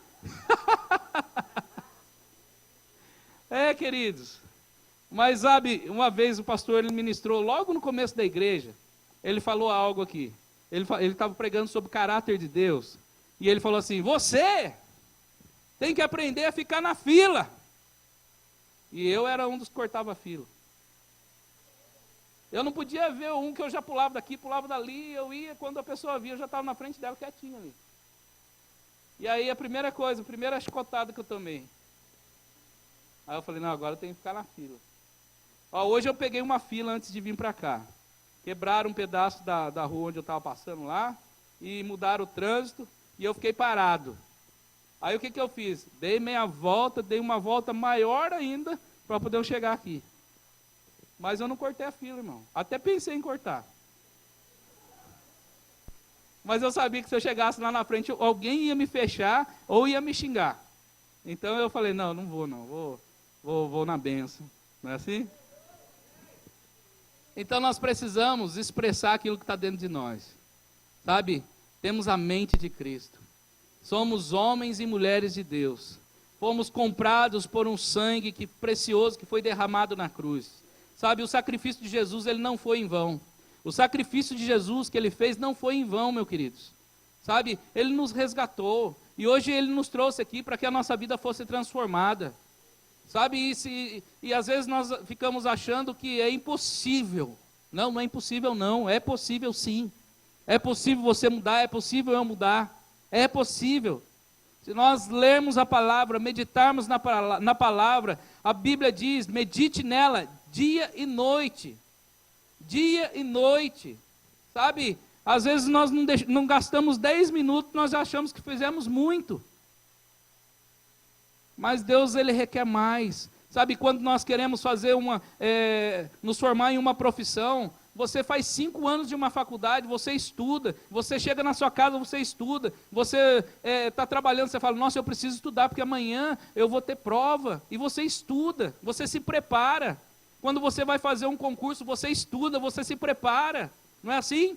Queridos. Mas sabe, uma vez o pastor ele ministrou logo no começo da igreja, ele falou algo aqui, ele estava pregando sobre o caráter de Deus, e ele falou assim, você tem que aprender a ficar na fila, e eu era um dos que cortava a fila, eu não podia ver um que eu já pulava daqui, pulava dali, eu ia, quando a pessoa via, eu já estava na frente dela quietinho ali, e aí a primeira chicotada que eu tomei, aí eu falei, não, agora eu tenho que ficar na fila. Hoje eu peguei uma fila antes de vir para cá. Quebraram um pedaço da rua onde eu estava passando lá, e mudaram o trânsito, e eu fiquei parado. Aí o que eu fiz? Dei meia volta, dei uma volta maior ainda, para poder eu chegar aqui. Mas eu não cortei a fila, irmão. Até pensei em cortar. Mas eu sabia que se eu chegasse lá na frente, alguém ia me fechar, ou ia me xingar. Então eu falei, não vou não, vou na bênção. Não é assim? Então nós precisamos expressar aquilo que está dentro de nós, sabe? Temos a mente de Cristo, somos homens e mulheres de Deus, fomos comprados por um sangue precioso que foi derramado na cruz, sabe? O sacrifício de Jesus, ele não foi em vão, o sacrifício de Jesus que ele fez não foi em vão, meus queridos, sabe? Ele nos resgatou, e hoje ele nos trouxe aqui para que a nossa vida fosse transformada. Sabe, e às vezes nós ficamos achando que é impossível. Não é impossível não, é possível sim. É possível você mudar, é possível eu mudar. É possível. Se nós lermos a palavra, meditarmos na palavra, a Bíblia diz, medite nela dia e noite. Dia e noite. Sabe, às vezes nós não gastamos 10 minutos, nós achamos que fizemos muito. Mas Deus, ele requer mais. Sabe, quando nós queremos fazer nos formar em uma profissão, você faz 5 anos de uma faculdade, você estuda, você chega na sua casa, você estuda, você está trabalhando, você fala, nossa, eu preciso estudar, porque amanhã eu vou ter prova, e você estuda, você se prepara. Quando você vai fazer um concurso, você estuda, você se prepara, não é assim?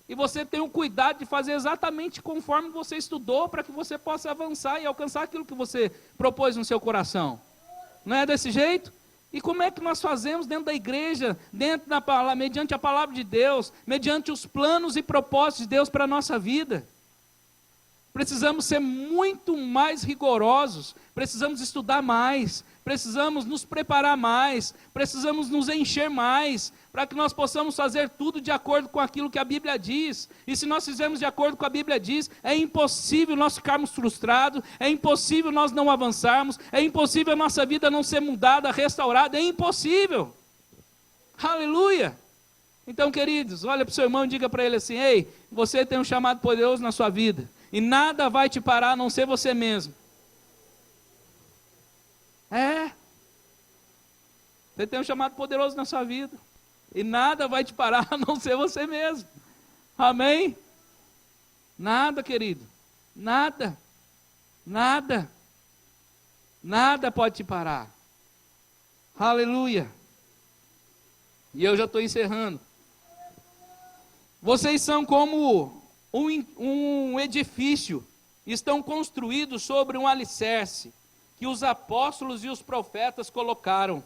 E você tem o cuidado de fazer exatamente conforme você estudou, para que você possa avançar e alcançar aquilo que você propôs no seu coração. Não é desse jeito? E como é que nós fazemos dentro da igreja, dentro da palavra, mediante a palavra de Deus, mediante os planos e propósitos de Deus para a nossa vida? Precisamos ser muito mais rigorosos, precisamos estudar mais, precisamos nos preparar mais, precisamos nos encher mais, para que nós possamos fazer tudo de acordo com aquilo que a Bíblia diz. E se nós fizermos de acordo com a Bíblia diz, é impossível nós ficarmos frustrados, é impossível nós não avançarmos, é impossível a nossa vida não ser mudada, restaurada, é impossível. Aleluia! Então, queridos, olha para o seu irmão e diga para ele assim: ei, você tem um chamado poderoso na sua vida, e nada vai te parar a não ser você mesmo. Você tem um chamado poderoso na sua vida, e nada vai te parar a não ser você mesmo. Amém? Nada, querido, nada pode te parar. Aleluia. E eu já estou encerrando. Vocês são como um edifício, estão construídos sobre um alicerce, que os apóstolos e os profetas colocaram.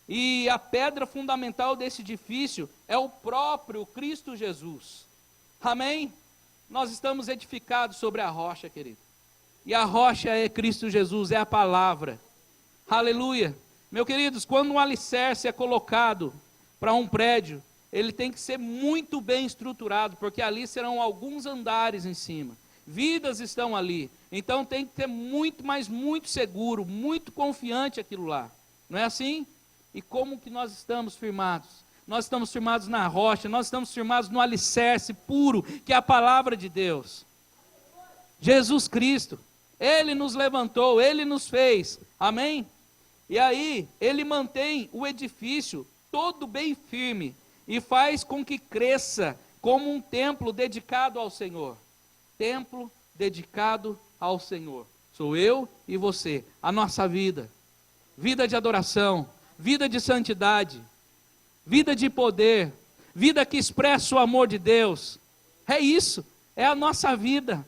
E a pedra fundamental desse edifício é o próprio Cristo Jesus. Amém? Nós estamos edificados sobre a rocha, querido. E a rocha é Cristo Jesus, é a palavra. Aleluia. Meus queridos, quando um alicerce é colocado para um prédio, ele tem que ser muito bem estruturado, porque ali serão alguns andares em cima. Vidas estão ali. Então tem que ter muito, mas muito seguro, muito confiante aquilo lá. Não é assim? E como que nós estamos firmados? Nós estamos firmados na rocha, nós estamos firmados no alicerce puro, que é a palavra de Deus. Jesus Cristo, Ele nos levantou, Ele nos fez. Amém? E aí, Ele mantém o edifício todo bem firme, e faz com que cresça como um templo dedicado ao Senhor. Templo dedicado ao Senhor. Sou eu e você, a nossa vida. Vida de adoração, vida de santidade, vida de poder, vida que expressa o amor de Deus. É isso, é a nossa vida.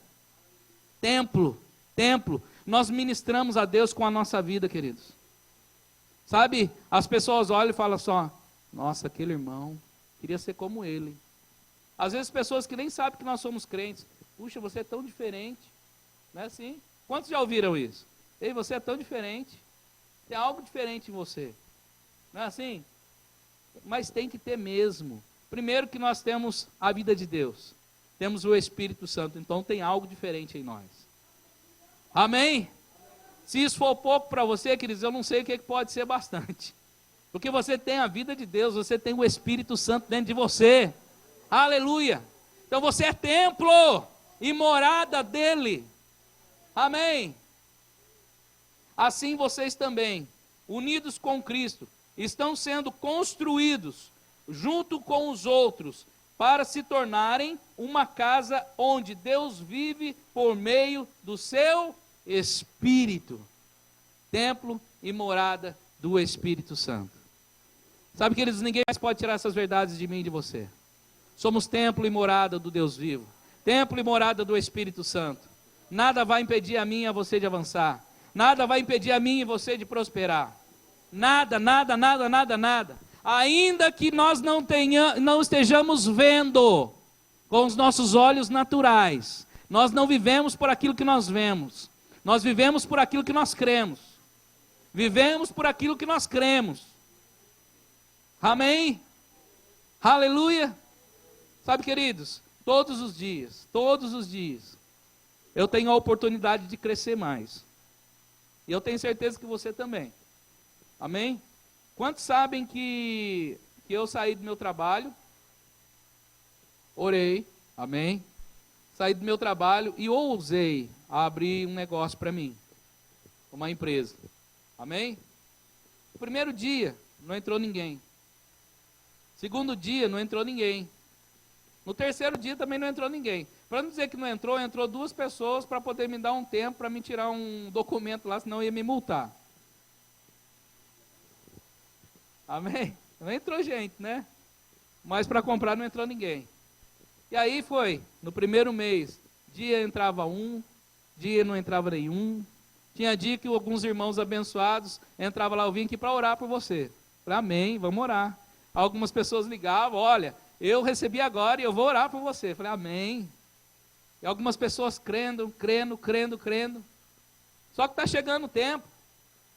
Templo. Nós ministramos a Deus com a nossa vida, queridos. Sabe, as pessoas olham e falam só: nossa, aquele irmão, queria ser como ele. Às vezes pessoas que nem sabem que nós somos crentes: puxa, você é tão diferente. Não é assim? Quantos já ouviram isso? Ei, você é tão diferente. Tem algo diferente em você. Não é assim? Mas tem que ter mesmo. Primeiro que nós temos a vida de Deus. Temos o Espírito Santo. Então tem algo diferente em nós. Amém? Se isso for pouco para você, queridos, eu não sei o que pode ser bastante. Porque você tem a vida de Deus, você tem o Espírito Santo dentro de você. Aleluia! Então você é templo e morada dele. Amém? Assim vocês também, unidos com Cristo, estão sendo construídos junto com os outros para se tornarem uma casa onde Deus vive por meio do seu Espírito. Templo e morada do Espírito Santo. Sabe, queridos, ninguém mais pode tirar essas verdades de mim e de você. Somos templo e morada do Deus vivo. Templo e morada do Espírito Santo. Nada vai impedir a mim e a você de avançar. Nada vai impedir a mim e você de prosperar. Nada. Ainda que nós não estejamos vendo com os nossos olhos naturais. Nós não vivemos por aquilo que nós vemos. Nós vivemos por aquilo que nós cremos. Vivemos por aquilo que nós cremos. Amém? Aleluia! Sabe, queridos, todos os dias, eu tenho a oportunidade de crescer mais. E eu tenho certeza que você também. Amém? Quantos sabem que eu saí do meu trabalho, orei, amém? Saí do meu trabalho e ousei abrir um negócio para mim, uma empresa. Amém? No primeiro dia, não entrou ninguém. Segundo dia, não entrou ninguém. No terceiro dia também não entrou ninguém. Para não dizer que não entrou, entrou 2 pessoas para poder me dar um tempo, para me tirar um documento lá, senão ia me multar. Amém? Não entrou gente, né? Mas para comprar não entrou ninguém. E aí foi, no primeiro mês, dia entrava um, dia não entrava nenhum. Tinha dia que alguns irmãos abençoados entravam lá, eu vim aqui para orar por você. Falei, amém, vamos orar. Algumas pessoas ligavam, olha, eu recebi agora e eu vou orar por você. Falei, amém. E algumas pessoas crendo. Só que está chegando o tempo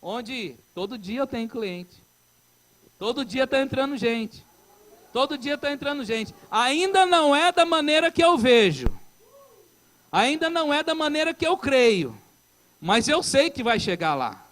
onde todo dia eu tenho cliente. Todo dia está entrando gente. Ainda não é da maneira que eu vejo. Ainda não é da maneira que eu creio. Mas eu sei que vai chegar lá.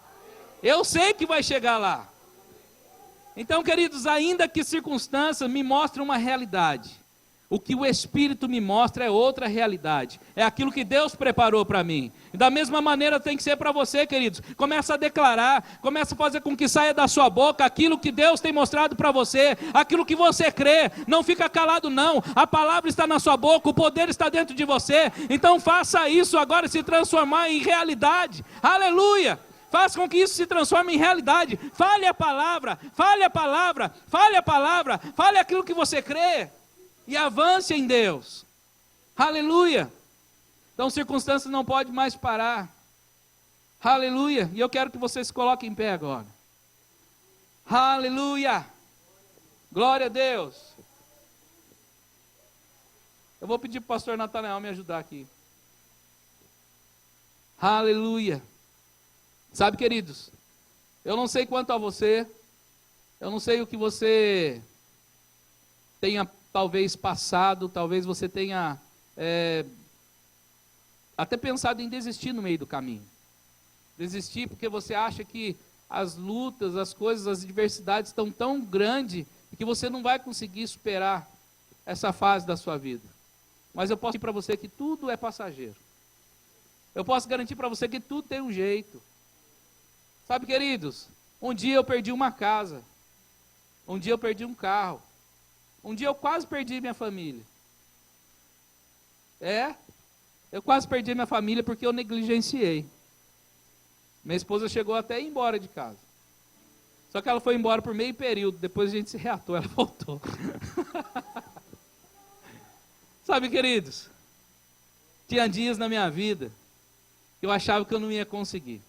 Então, queridos, ainda que circunstâncias me mostrem uma realidade, o que o Espírito me mostra é outra realidade. É aquilo que Deus preparou para mim. E da mesma maneira tem que ser para você, queridos. Começa a declarar, começa a fazer com que saia da sua boca aquilo que Deus tem mostrado para você, aquilo que você crê. Não fica calado não. A palavra está na sua boca, o poder está dentro de você. Então faça isso agora se transformar em realidade. Aleluia! Faça com que isso se transforme em realidade. Fale a palavra, fale aquilo que você crê. E avance em Deus. Aleluia. Então circunstâncias não podem mais parar. Aleluia. E eu quero que você se coloque em pé agora. Aleluia. Glória a Deus. Eu vou pedir para o pastor Natanael me ajudar aqui. Aleluia. Sabe, queridos, eu não sei quanto a você, eu não sei o que você tenha talvez passado, talvez você tenha até pensado em desistir no meio do caminho. Desistir porque você acha que as lutas, as coisas, as adversidades estão tão grandes que você não vai conseguir superar essa fase da sua vida. Mas eu posso dizer para você que tudo é passageiro. Eu posso garantir para você que tudo tem um jeito. Sabe, queridos, um dia eu perdi uma casa, um dia eu perdi um carro, um dia eu quase perdi minha família. Eu quase perdi minha família porque eu negligenciei. Minha esposa chegou até a ir embora de casa. Só que ela foi embora por meio período, depois a gente se reatou, ela voltou. Sabe, queridos, tinha dias na minha vida que eu achava que eu não ia conseguir.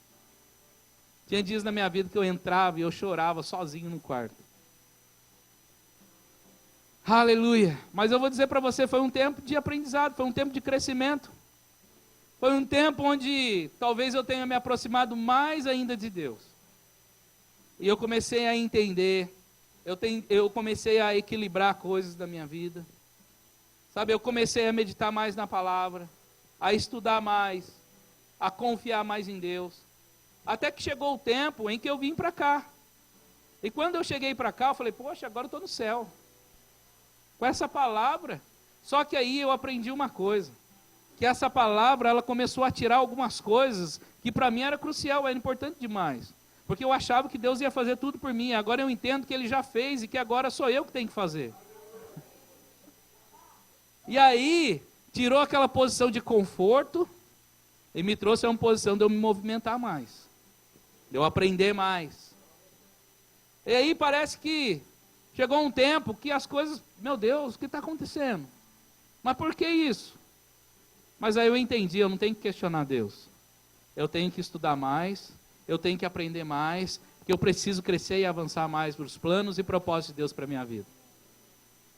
Tinha dias na minha vida que eu entrava e eu chorava sozinho no quarto. Aleluia. Mas eu vou dizer para você, foi um tempo de aprendizado, foi um tempo de crescimento. Foi um tempo onde talvez eu tenha me aproximado mais ainda de Deus. E eu comecei a entender, eu comecei a equilibrar coisas da minha vida. Sabe, eu comecei a meditar mais na palavra, a estudar mais, a confiar mais em Deus. Até que chegou o tempo em que eu vim para cá. E quando eu cheguei para cá, eu falei, poxa, agora eu estou no céu. Com essa palavra. Só que aí eu aprendi uma coisa. Que essa palavra, ela começou a tirar algumas coisas que para mim era crucial, era importante demais. Porque eu achava que Deus ia fazer tudo por mim. Agora eu entendo que Ele já fez e que agora sou eu que tenho que fazer. E aí, tirou aquela posição de conforto e me trouxe a uma posição de eu me movimentar mais. De eu aprender mais. E aí parece que chegou um tempo que as coisas, meu Deus, o que está acontecendo? Mas por que isso? Mas aí eu entendi, eu não tenho que questionar Deus. Eu tenho que estudar mais, eu tenho que aprender mais, porque eu preciso crescer e avançar mais para os planos e propósitos de Deus para a minha vida.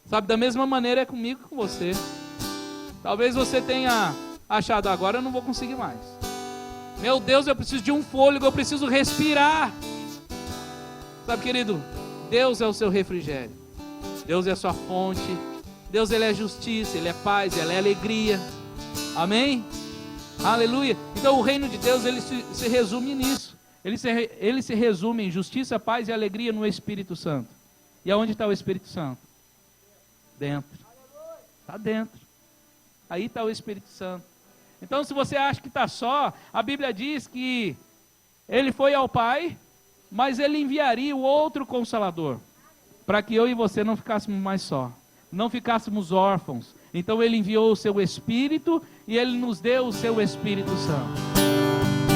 Sabe, da mesma maneira é comigo e com você. Talvez você tenha achado, agora eu não vou conseguir mais. Meu Deus, eu preciso de um fôlego, eu preciso respirar. Sabe, querido, Deus é o seu refrigério. Deus é a sua fonte. Deus, Ele é justiça, Ele é paz, Ele é alegria. Amém? Aleluia. Então o reino de Deus, ele se resume nisso. Ele se resume em justiça, paz e alegria no Espírito Santo. E aonde está o Espírito Santo? Dentro. Está dentro. Aí está o Espírito Santo. Então, se você acha que está só, a Bíblia diz que Ele foi ao Pai, mas Ele enviaria o outro Consolador, para que eu e você não ficássemos mais só, não ficássemos órfãos. Então Ele enviou o seu Espírito e Ele nos deu o seu Espírito Santo.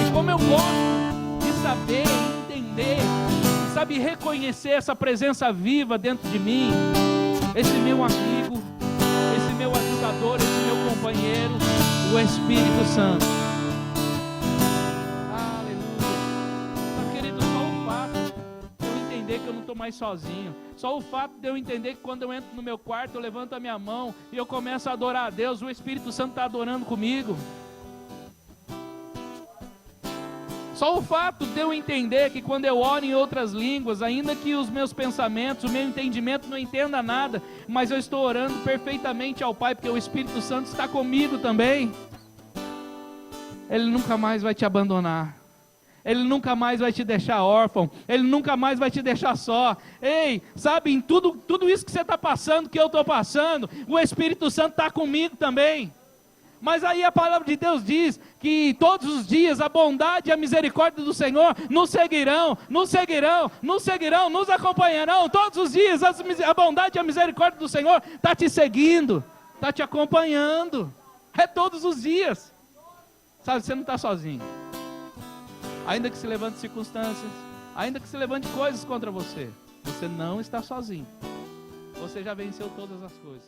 E como eu gosto de saber, entender, sabe, reconhecer essa presença viva dentro de mim, esse meu amigo, esse meu ajudador, esse meu companheiro, o Espírito Santo. Aleluia. mais sozinho. Só o fato de eu entender que quando eu entro no meu quarto, eu levanto a minha mão e eu começo a adorar a Deus, o Espírito Santo está adorando comigo. Só o fato de eu entender que quando eu oro em outras línguas, ainda que os meus pensamentos, o meu entendimento não entenda nada, mas eu estou orando perfeitamente ao Pai, porque o Espírito Santo está comigo também. Ele nunca mais vai te abandonar. Ele nunca mais vai te deixar órfão. Ele nunca mais vai te deixar só. Ei, sabe, em tudo isso que você está passando, que eu estou passando, o Espírito Santo está comigo também. Mas aí a palavra de Deus diz que todos os dias a bondade e a misericórdia do Senhor nos seguirão, nos acompanharão. Todos os dias a bondade e a misericórdia do Senhor está te seguindo, está te acompanhando. É todos os dias. Sabe, você não está sozinho. Ainda que se levante circunstâncias, ainda que se levante coisas contra você, você não está sozinho. Você já venceu todas as coisas.